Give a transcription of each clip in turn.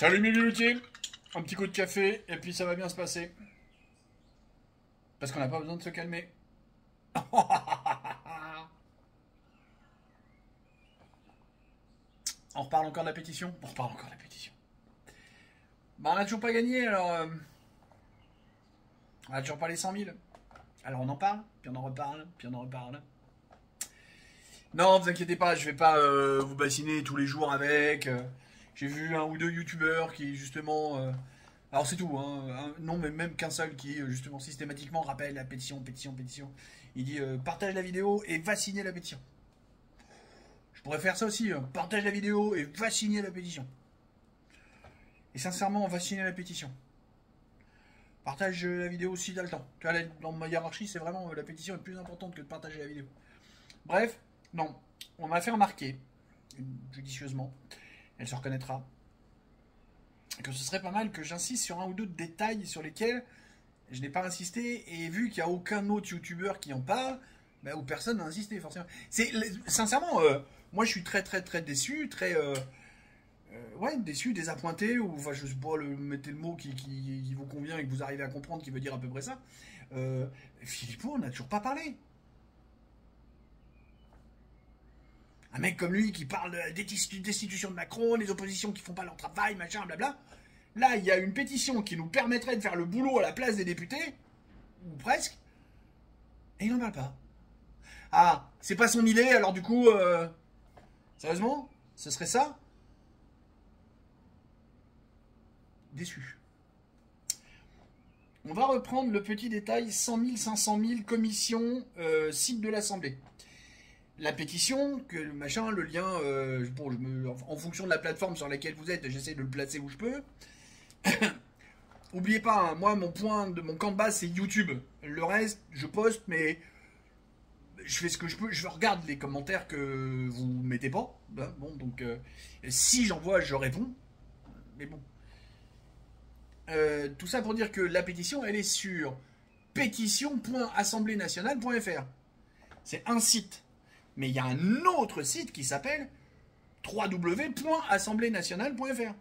Salut mes muletiers. Un petit coup de café et puis ça va bien se passer. Parce qu'on n'a pas besoin de se calmer. On reparle encore de la pétition. On reparle encore de la pétition. Bah on a toujours pas gagné alors... on a toujours pas les 100 000. Alors on en parle, puis on en reparle, puis on en reparle. Non, vous inquiétez pas, je vais pas vous bassiner tous les jours avec. J'ai vu un ou deux youtubeurs qui justement... alors c'est tout, hein, non mais même qu'un seul qui justement systématiquement rappelle la pétition, pétition, pétition. Il dit partage la vidéo et va signer la pétition. Je pourrais faire ça aussi, hein, partage la vidéo et va signer la pétition. Et sincèrement, on va signer la pétition. Partage la vidéo aussi dans le temps. Tu vois, dans ma hiérarchie, c'est vraiment la pétition est plus importante que de partager la vidéo. Bref, non, on m'a fait remarquer, judicieusement, elle se reconnaîtra, que ce serait pas mal que j'insiste sur un ou deux détails sur lesquels je n'ai pas insisté, et vu qu'il n'y a aucun autre youtubeur qui en parle, bah, ou personne n'a insisté forcément. Sincèrement, moi je suis très très très déçu, très ouais, déçu, désappointé, ou enfin je sais pas, mettez le mot qui vous convient et que vous arrivez à comprendre, qui veut dire à peu près ça. Philippot, on n'a toujours pas parlé. Un mec comme lui qui parle de destitution de Macron, les oppositions qui font pas leur travail, machin, blabla. Là, il y a une pétition qui nous permettrait de faire le boulot à la place des députés, ou presque, et il n'en parle pas. Ah, c'est pas son idée, alors du coup, sérieusement, ce serait ça? Déçu. On va reprendre le petit détail 100 000, 500 000 commissions site de l'Assemblée. La pétition, que le machin, le lien, bon, en fonction de la plateforme sur laquelle vous êtes, j'essaie de le placer où je peux. Oubliez pas, hein, moi, mon camp de base, c'est YouTube. Le reste, je poste, mais je fais ce que je peux. Je regarde les commentaires que vous mettez pas. Ben, bon, donc, si j'en vois, je réponds. Mais bon. Tout ça pour dire que la pétition, elle est sur pétition.assembléenationale.fr. C'est un site. Mais il y a un autre site qui s'appelle www.assembléenationale.fr.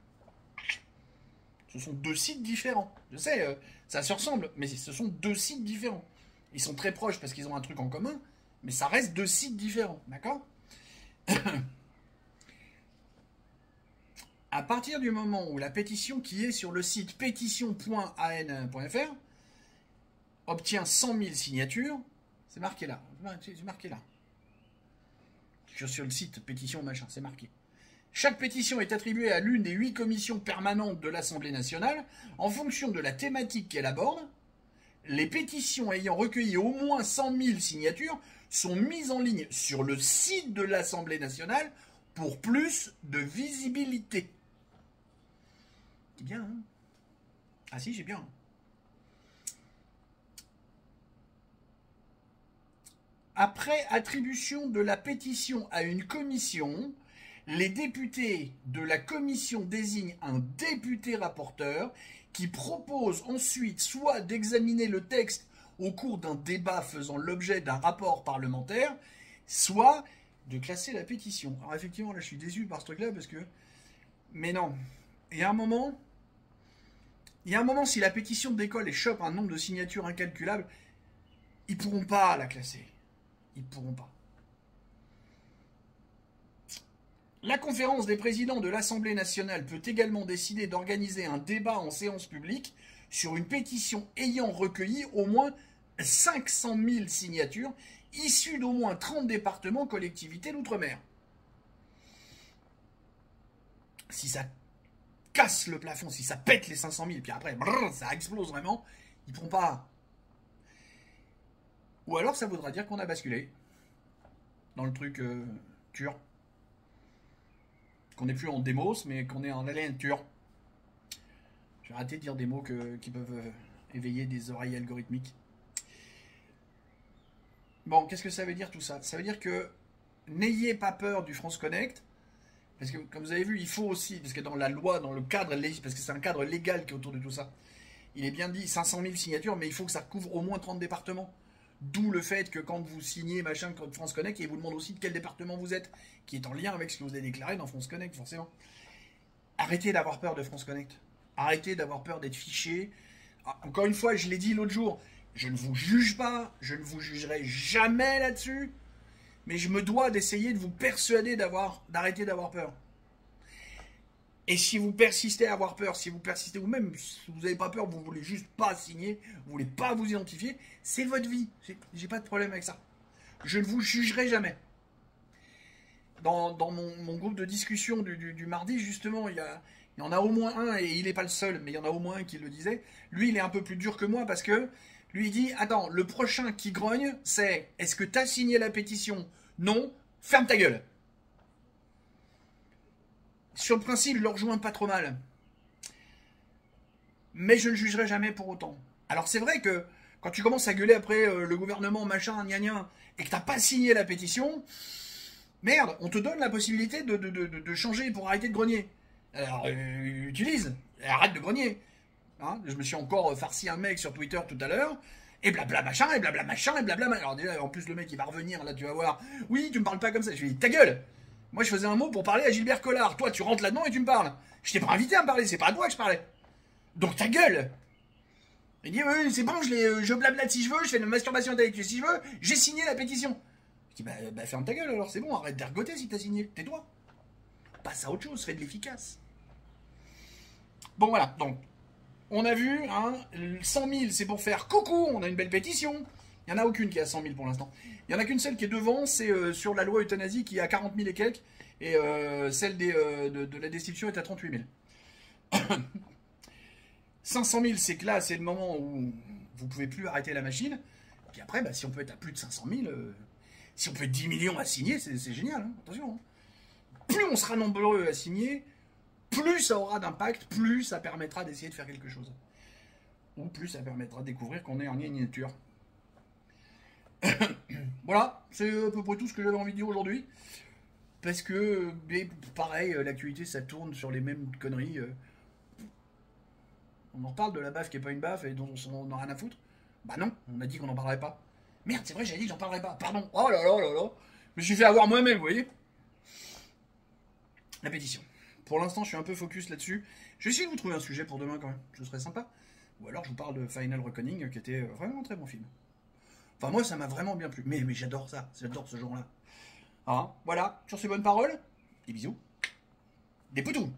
Ce sont deux sites différents. Je sais, ça se ressemble, mais ce sont deux sites différents. Ils sont très proches parce qu'ils ont un truc en commun, mais ça reste deux sites différents, d'accord? À partir du moment où la pétition qui est sur le site pétition.an.fr obtient 100 000 signatures, c'est marqué là. C'est marqué là. Sur le site pétition machin, c'est marqué. Chaque pétition est attribuée à l'une des 8 commissions permanentes de l'Assemblée nationale en fonction de la thématique qu'elle aborde. Les pétitions ayant recueilli au moins 100 000 signatures sont mises en ligne sur le site de l'Assemblée nationale pour plus de visibilité. C'est bien, hein? Ah si, j'ai bien. Après attribution de la pétition à une commission, les députés de la commission désignent un député rapporteur qui propose ensuite soit d'examiner le texte au cours d'un débat faisant l'objet d'un rapport parlementaire, soit de classer la pétition. Alors effectivement, là je suis déçu par ce truc-là parce que... Mais non, il y a un moment, si la pétition décolle et chope un nombre de signatures incalculable, ils pourront pas la classer. Ils pourront pas. La conférence des présidents de l'Assemblée nationale peut également décider d'organiser un débat en séance publique sur une pétition ayant recueilli au moins 500 000 signatures issues d'au moins 30 départements collectivités d'outre-mer. Si ça casse le plafond, si ça pète les 500 000, puis après, brrr, ça explose vraiment, ils pourront pas. Ou alors ça voudra dire qu'on a basculé dans le truc tur. Qu'on n'est plus en démos, mais qu'on est en aléature. Je vais arrêter de dire des mots qui peuvent éveiller des oreilles algorithmiques. Bon, qu'est-ce que ça veut dire tout ça? Ça veut dire que n'ayez pas peur du France Connect, parce que comme vous avez vu, il faut aussi, parce que dans la loi, dans le cadre, parce que c'est un cadre légal qui est autour de tout ça, il est bien dit 500 000 signatures, mais il faut que ça recouvre au moins 30 départements. D'où le fait que quand vous signez machin comme France Connect, il vous demande aussi de quel département vous êtes, qui est en lien avec ce que vous avez déclaré dans France Connect, forcément. Arrêtez d'avoir peur de France Connect. Arrêtez d'avoir peur d'être fiché. Encore une fois, je l'ai dit l'autre jour, je ne vous juge pas, je ne vous jugerai jamais là-dessus, mais je me dois d'essayer de vous persuader d'arrêter d'avoir peur. Et si vous persistez à avoir peur, si vous persistez, ou même si vous n'avez pas peur, vous voulez juste pas signer, vous voulez pas vous identifier, c'est votre vie. J'ai pas de problème avec ça. Je ne vous jugerai jamais. Dans mon groupe de discussion du mardi, justement, il y en a au moins un, et il n'est pas le seul, mais il y en a au moins un qui le disait. Lui, il est un peu plus dur que moi parce que lui, il dit, attends, le prochain qui grogne, c'est, est-ce que tu as signé la pétition? Non, ferme ta gueule. Sur le principe, je le rejoins pas trop mal. Mais je ne jugerai jamais pour autant. Alors c'est vrai que quand tu commences à gueuler après le gouvernement, machin, gna gna, et que t'as pas signé la pétition, merde, on te donne la possibilité de changer pour arrêter de grogner. Alors utilise, arrête de grogner. Hein, je me suis encore farci un mec sur Twitter tout à l'heure, et blabla machin, et blabla machin, et blabla. Alors déjà, en plus le mec il va revenir, là tu vas voir, oui tu me parles pas comme ça, je lui dis ta gueule. Moi, je faisais un mot pour parler à Gilbert Collard. Toi, tu rentres là-dedans et tu me parles. Je t'ai pas invité à me parler, c'est pas à toi que je parlais. Donc ta gueule. Il dit, oui, c'est bon, je blablate si je veux, je fais une masturbation intellectuelle si je veux, j'ai signé la pétition. Je dis, bah ferme ta gueule alors, c'est bon, arrête d'ergoter si t'as signé, tais-toi. Passe à autre chose, fais de l'efficace. Bon, voilà, donc, on a vu, hein, 100 000, c'est pour faire coucou, on a une belle pétition. Il n'y en a aucune qui est à 100 000 pour l'instant. Il n'y en a qu'une seule qui est devant, c'est sur la loi euthanasie qui est à 40 000 et quelques, et celle de la destitution est à 38 000. 500 000, c'est que là, c'est le moment où vous pouvez plus arrêter la machine. Puis après, bah, si on peut être à plus de 500 000, si on peut être 10 millions à signer, c'est génial, hein, attention. Hein. Plus on sera nombreux à signer, plus ça aura d'impact, plus ça permettra d'essayer de faire quelque chose. Ou plus ça permettra de découvrir qu'on est en miniature. Voilà, c'est à peu près tout ce que j'avais envie de dire aujourd'hui. Parce que, pareil, l'actualité ça tourne sur les mêmes conneries. On en reparle de la baffe qui est pas une baffe et dont on n'a rien à foutre. Bah non, on a dit qu'on n'en parlerait pas. Merde, c'est vrai, j'avais dit que j'en parlerais pas. Pardon. Oh là là là là. Je me suis fait avoir moi-même, vous voyez. La pétition. Pour l'instant, je suis un peu focus là-dessus. Je vais essayer de vous trouver un sujet pour demain quand même. Ce serait sympa. Ou alors je vous parle de Final Reckoning, qui était vraiment un très bon film. Enfin, moi, ça m'a vraiment bien plu. Mais j'adore ça. J'adore ce genre-là. Voilà. Sur ces bonnes paroles, des bisous. Des poutous.